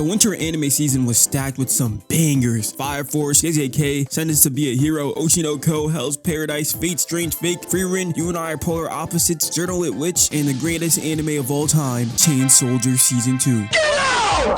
the winter anime season was stacked with some bangers. Fire Force, JJK, Sentenced to be a Hero, Oshi no Ko, Hell's Paradise, Fate Strange Fake, Freerin, You and I Are Polar Opposites, Journal Lit Witch, and the greatest anime of all time, Chain Soldier Season 2.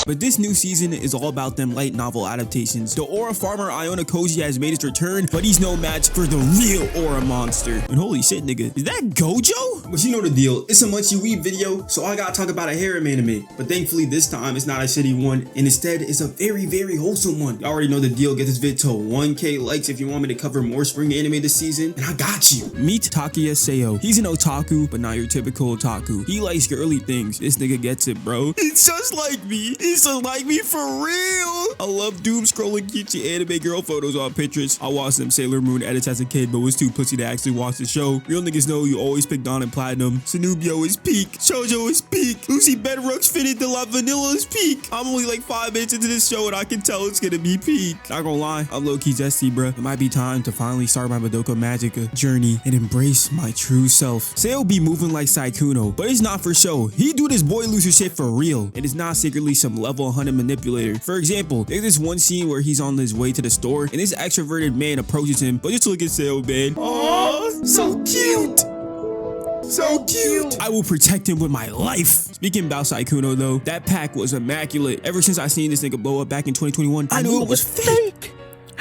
But this new season is all about them light novel adaptations. The Aura farmer Iona Koji has made his return, but he's no match for the real Aura monster. And holy shit, nigga, is that Gojo? But you know the deal, it's a munchiweeb video, so I gotta talk about a harem anime. But thankfully this time it's not a shitty one, and instead it's a very, very wholesome one. You already know the deal, get this vid to 1K likes if you want me to cover more spring anime this season, and I got you. Meet Takia Seo. He's an otaku, but not your typical otaku. He likes girly things. This nigga gets it, bro. It's just like me. He's just like me for real. I love doom scrolling cutesy anime girl photos on Pinterest. I watched them Sailor Moon edits as a kid, but was too pussy to actually watch the show. Real niggas know you always pick Dawn and Platinum. Sanubio is peak. Shoujo is peak. Lucy Bedrock's Fitted de la Vanilla is peak. I'm only like 5 minutes into this show and I can tell it's gonna be peak. Not gonna lie, I'm low-key zesty, bruh. It might be time to finally start my Madoka Magica journey and embrace my true self. Seo be moving like Saikuno, but it's not for show. He do this boy loser shit for real. It is not secretly some level 100 manipulator. For example, there's this one scene where he's on his way to the store and this extroverted man approaches him, but just look at Seo, man. Aww, so cute. So cute. I will protect him with my life. Speaking about Saikuno though, that pack was immaculate. Ever since I seen this nigga blow up back in 2021, I knew it was fake.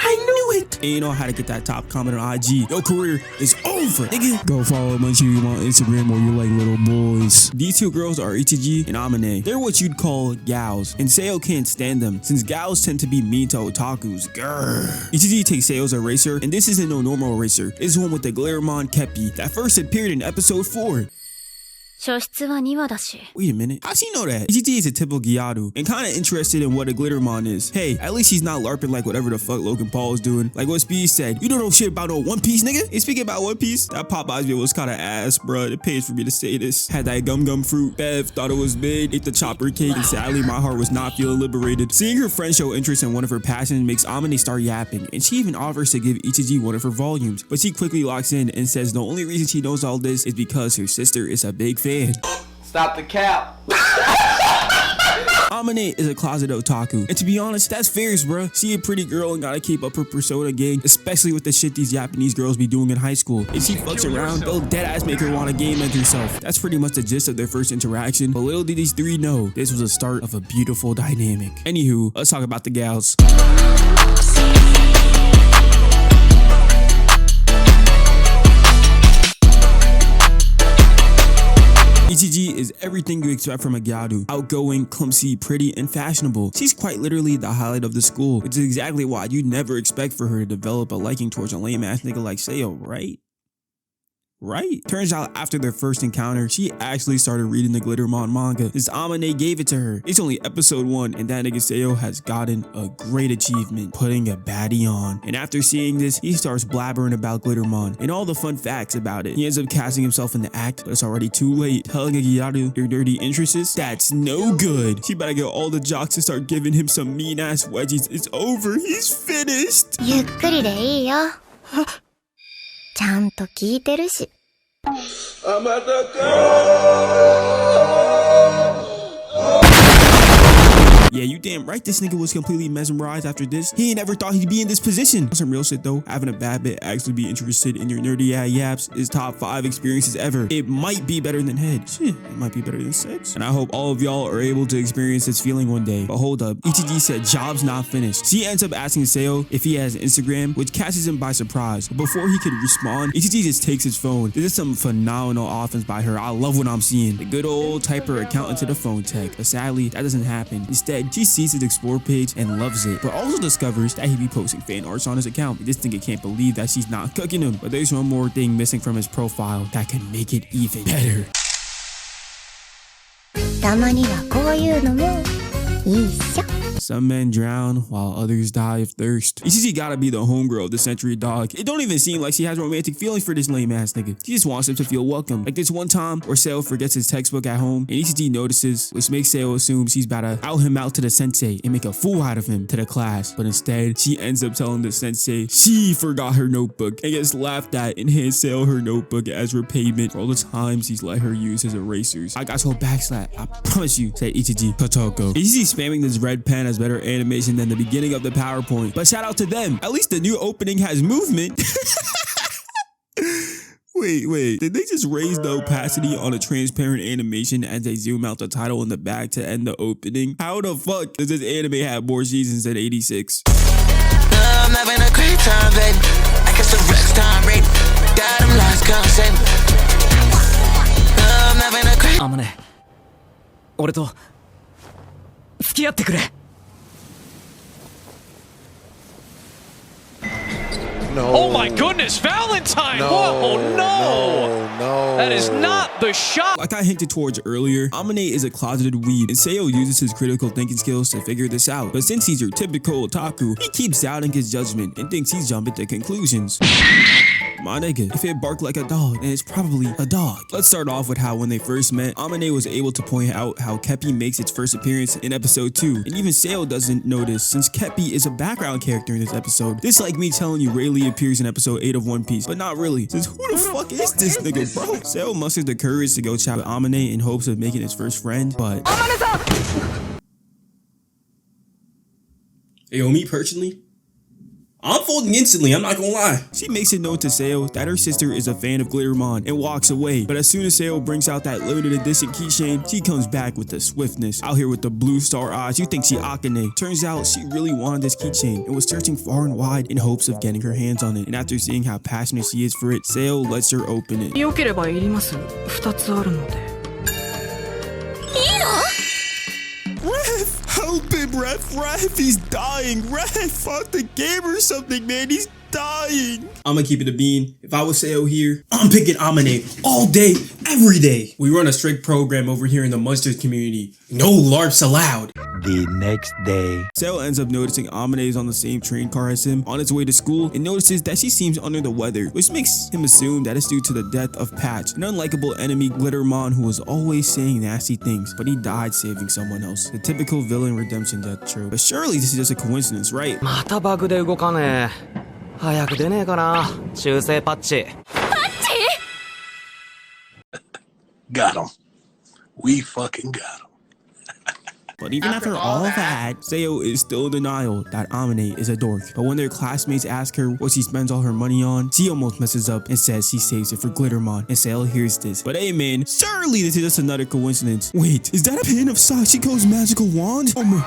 I knew it. And you know how to get that top comment on IG. Your career is over, nigga. Go follow munchiweeb on Instagram or you like little boys. These two girls are Ichichi and Amane. They're what you'd call gals, and Seo can't stand them since gals tend to be mean to otakus. Grrr. Ichichi takes Seo's eraser, and this isn't no normal eraser. It's one with the Glittermon Kepi that first appeared in episode 4. Wait a minute, how'd she know that? Ichichi is a typical Gyaru and kinda interested in what a Glittermon is. Hey, at least he's not LARPing like whatever the fuck Logan Paul is doing. Like what Speed said, you don't know shit about no One Piece, nigga? And speaking about One Piece, that Popeyes video was kinda ass, bruh. It pays for me to say this. Had that gum fruit. Bev thought it was mid, ate the chopper cake, and sadly my heart was not feeling liberated. Seeing her friend show interest in one of her passions makes Amane start yapping, and she even offers to give Ichichi one of her volumes. But she quickly locks in and says the only reason she knows all this is because her sister is a big fan. Stop the cap. Amane is a closet otaku, and to be honest, that's fierce, bruh. She a pretty girl and gotta keep up her persona game, especially with the shit these Japanese girls be doing in high school. If she fucks around, they'll deadass make her want to game at herself. That's pretty much the gist of their first interaction, but little did these three know, this was the start of a beautiful dynamic. Anywho, let's talk about the gals. Ichichi is everything you expect from a gyaru. Outgoing, clumsy, pretty, and fashionable. She's quite literally the highlight of the school, which is exactly why you'd never expect for her to develop a liking towards a lame ass nigga like Seo, right? Right? Turns out after their first encounter, she actually started reading the Glittermon manga since Amane gave it to her. It's only episode 1 and that nigga Seo has gotten a great achievement, putting a baddie on. And after seeing this, he starts blabbering about Glittermon and all the fun facts about it. He ends up casting himself in the act, but it's already too late. Telling a Gyaru your dirty interests? That's no good. She better get all the jocks to start giving him some mean ass wedgies. It's over. He's finished. ゆっくりでいいよ。ちゃんと聞いてるし。Yeah, you damn right this nigga was completely mesmerized after this. He ain't never thought he'd be in this position. Some real shit though, having a bad bit actually be interested in your nerdy ass yaps is top 5 experiences ever. It might be better than head. Shit, it might be better than sex. And I hope all of y'all are able to experience this feeling one day. But hold up, Ichichi said job's not finished. She ends up asking Seo if he has Instagram, which catches him by surprise. But before he could respond, Ichichi just takes his phone. This is some phenomenal offense by her. I love what I'm seeing. The good old typer accountant to the phone tech. But sadly, that doesn't happen. Instead, she sees his explore page and loves it, but also discovers that he be posting fan arts on his account. This nigga can't believe that she's not cooking him, but there's one more thing missing from his profile that can make it even better. たまにはこういうのもいいっしょ。Some men drown while others die of thirst. Ichichi gotta be the homegirl of the century, dog. It don't even seem like she has romantic feelings for this lame ass nigga. She just wants him to feel welcome. Like this one time where Seo forgets his textbook at home and Ichichi notices, which makes Seo assume she's about to out him out to the sensei and make a fool out of him to the class. But instead, she ends up telling the sensei she forgot her notebook and gets laughed at and hands Seo her notebook as repayment for all the times he's let her use his erasers. I got to a backslap, I promise you, said Ichichi. Kotoko. Ichichi spamming this red pen has better animation than the beginning of the PowerPoint. But shout out to them. At least the new opening has movement. Wait, did they just raise the opacity on a transparent animation as they zoom out the title in the back to end the opening? How the fuck does this anime have more seasons than 86? I'm having a great time, baby. I guess the rest time, baby. Got them lost, come save me. I'm having a great... Amane, 俺と付き合ってくれ。No. Oh my goodness, Valentine! No, Whoa, no! No. That is not the shot! Like I hinted towards earlier, Amane is a closeted weeb, and Seo uses his critical thinking skills to figure this out. But since he's your typical otaku, he keeps doubting his judgment and thinks he's jumping to conclusions. My nigga, if it barked like a dog, then it's probably a dog. Let's start off with how when they first met, Amane was able to point out how Keppi makes its first appearance in episode 2. And even Seo doesn't notice since Keppi is a background character in this episode. This like me telling you Rayleigh appears in episode 8 of One Piece, but not really. Since who the fuck is this nigga, bro? Seo musters the courage to go chat with Amane in hopes of making his first friend, but... Yo, me personally, I'm folding instantly, I'm not gonna lie. She makes it known to Seo that her sister is a fan of Glittermon and walks away. But as soon as Seo brings out that limited edition keychain, she comes back with the swiftness. Out here with the blue star eyes, you think she Akane. Turns out she really wanted this keychain and was searching far and wide in hopes of getting her hands on it. And after seeing how passionate she is for it, Seo lets her open it. 良ければいります。2つあるので。 Ref, help him, Ref, he's dying. Ref, fuck the game or something, man, he's dying. I'ma keep it a bean. If I was Seo here, I'm picking Amane all day, every day. We run a strict program over here in the Monsters community. No LARPs allowed. The next day. Seo ends up noticing Amane is on the same train car as him on its way to school and notices that she seems under the weather, which makes him assume that it's due to the death of Patch, an unlikable enemy Glittermon who was always saying nasty things, but he died saving someone else. The typical villain redemption death trope. But surely this is just a coincidence, right? またバグで動かねえ。早く出ねえかな。修正パッチ。Got him. We fucking got him. But even after all that, Seo is still in denial that Amane is a dork. But when their classmates ask her what she spends all her money on, she almost messes up and says she saves it for Glittermon. And Seo hears this. But hey man, surely this is just another coincidence. Wait, is that a pin of Sashiko's magical wand? Oh my...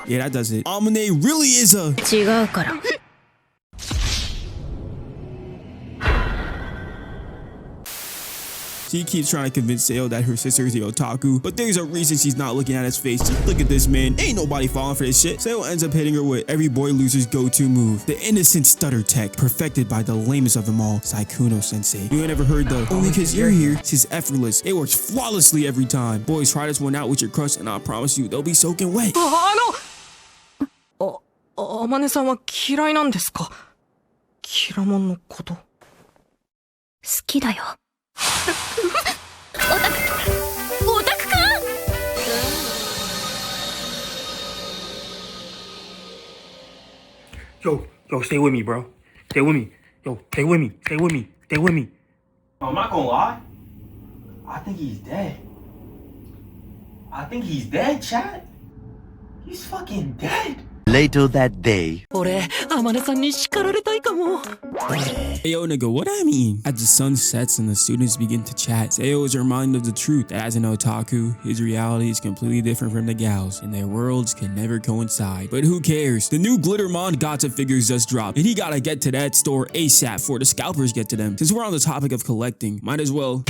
Yeah, that does it. Amane really is a... 違うから。 She keeps trying to convince Seo that her sister is the otaku, but there's a reason she's not looking at his face. Just look at this man, ain't nobody falling for this shit. Seo ends up hitting her with every boy loser's go-to move, the innocent stutter tech, perfected by the lamest of them all, Saikuno sensei. You ain't ever heard the only cause you're here, she's effortless. It works flawlessly every time. Boys, try this one out with your crush and I promise you they'll be soaking wet. あまねさんは嫌いなんですか。キラモンのこと。好きだよ。オタクか。 Yo, stay with me, bro. Stay with me. Yo, stay with me. Stay with me. Stay with me. I'm not gonna lie. I think he's dead. I think he's dead, chat. He's fucking dead. Later that day. 俺、あまねさんに叱られたいかも。 Hey yo nigga, what I mean? As the sun sets and the students begin to chat, Seo is reminded of the truth that as an otaku, his reality is completely different from the gals, and their worlds can never coincide. But who cares? The new Glittermon Gacha figures just dropped, and he gotta get to that store ASAP before the scalpers get to them. Since we're on the topic of collecting, might as well.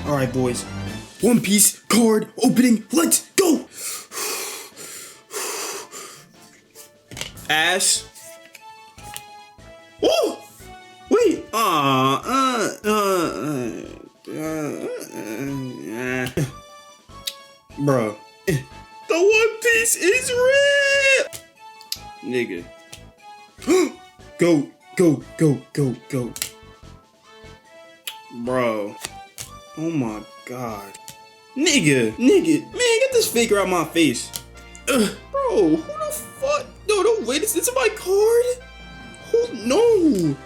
Alright boys, One Piece card opening, let's go! Ash. Oh! Wait. Bro. The One Piece is red! Nigga. Go. Bro. Oh my god. Nigga. Man, get this faker out my face. Bro, who the fuck? No, don't wait. It's my card. No.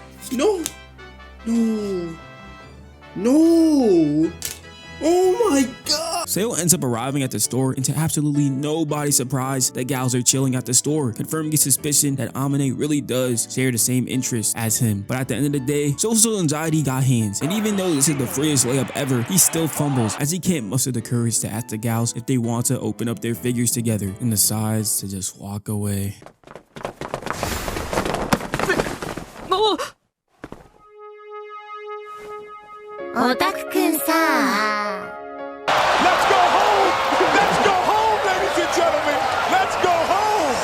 Oh my god! Seo ends up arriving at the store, and to absolutely nobody's surprise, the gals are chilling at the store, confirming his suspicion that Amane really does share the same interests as him. But at the end of the day, social anxiety got hands, and even though this is the freest layup ever, he still fumbles as he can't muster the courage to ask the gals if they want to open up their figures together, and decides to just walk away. Otaku-kunさ Let's go home! Let's go home, ladies and gentlemen! Let's go home!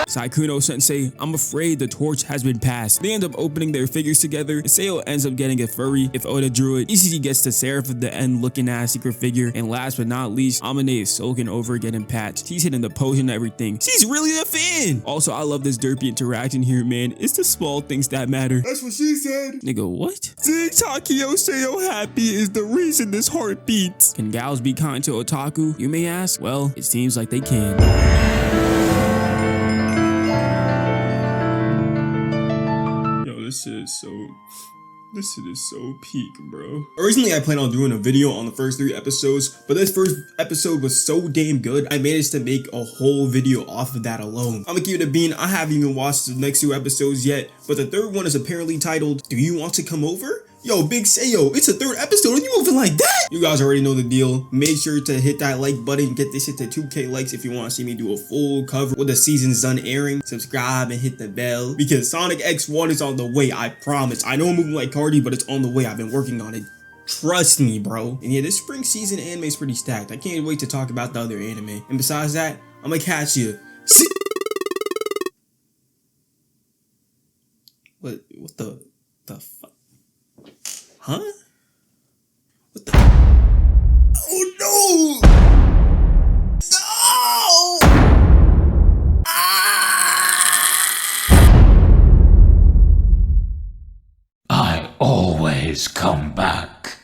Saikuno Sensei, I'm afraid the torch has been passed. They end up opening their figures together, and Seo ends up getting a furry if Oda drew it. Ichichi gets the Seraph at the end looking ass secret figure, and last but not least, Amane is soaking over getting patched. He's hitting the potion and everything. She's really a fan! Also, I love this derpy interaction here, man. It's the small things that matter. That's what she said. Nigga, what? Seeing Takia Seo happy is the reason this heart beats. Can gals be kind to Otaku, you may ask? Well, it seems like they can. This shit is so peak, bro. Originally, I planned on doing a video on the first 3 episodes, but this first episode was so damn good, I managed to make a whole video off of that alone. I'm gonna keep it a bean. I haven't even watched the next 2 episodes yet, but the third one is apparently titled, Do You Want to Come Over? Yo, Big Seo, it's the 3rd episode and you moving like that? You guys already know the deal. Make sure to hit that like button, get this shit to 2K likes if you want to see me do a full cover with the season's done airing. Subscribe and hit the bell because Sonic X1 is on the way, I promise. I know I'm moving like Cardi, but it's on the way. I've been working on it. Trust me, bro. And yeah, this spring season anime is pretty stacked. I can't wait to talk about the other anime. And besides that, I'm gonna catch you. What the fuck? Huh? What the? Oh no! No! I always come back.